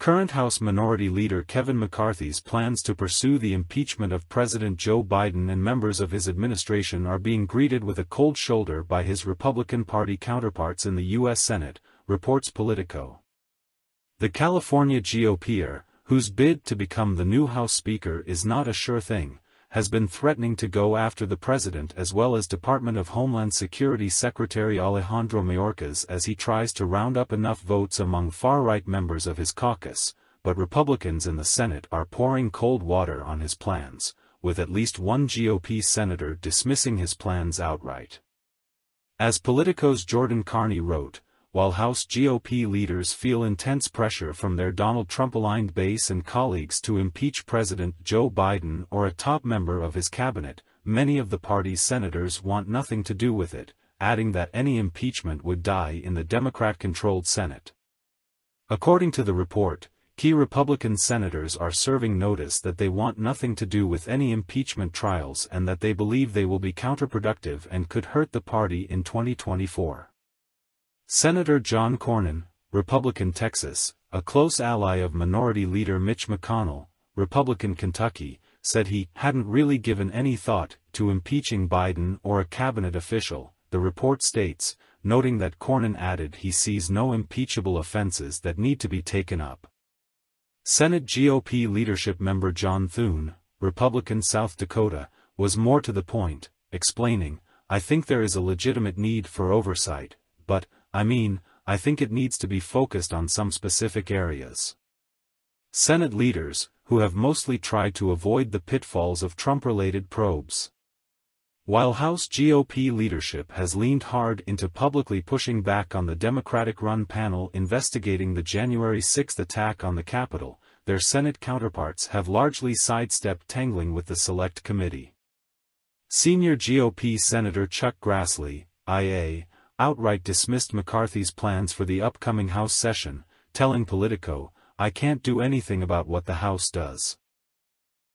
Current House Minority Leader Kevin McCarthy's plans to pursue the impeachment of President Joe Biden and members of his administration are being greeted with a cold shoulder by his Republican Party counterparts in the U.S. Senate, reports Politico. The California GOPer, whose bid to become the new House Speaker is not a sure thing, has been threatening to go after the president as well as Department of Homeland Security Secretary Alejandro Mayorkas as he tries to round up enough votes among far-right members of his caucus, but Republicans in the Senate are pouring cold water on his plans, with at least one GOP senator dismissing his plans outright. As Politico's Jordan Carney wrote, while House GOP leaders feel intense pressure from their Donald Trump-aligned base and colleagues to impeach President Joe Biden or a top member of his cabinet, many of the party's senators want nothing to do with it, adding that any impeachment would die in the Democrat-controlled Senate. According to the report, key Republican senators are serving notice that they want nothing to do with any impeachment trials and that they believe they will be counterproductive and could hurt the party in 2024. Senator John Cornyn, Republican Texas, a close ally of Minority Leader Mitch McConnell, Republican Kentucky, said he hadn't really given any thought to impeaching Biden or a cabinet official, the report states, noting that Cornyn added he sees no impeachable offenses that need to be taken up. Senate GOP leadership member John Thune, Republican South Dakota, was more to the point, explaining, "I think there is a legitimate need for oversight, but, I think it needs to be focused on some specific areas." Senate leaders, who have mostly tried to avoid the pitfalls of Trump-related probes. While House GOP leadership has leaned hard into publicly pushing back on the Democratic-run panel investigating the January 6 attack on the Capitol, their Senate counterparts have largely sidestepped tangling with the Select Committee. Senior GOP Senator Chuck Grassley, IA, outright dismissed McCarthy's plans for the upcoming House session, telling Politico, "I can't do anything about what the House does."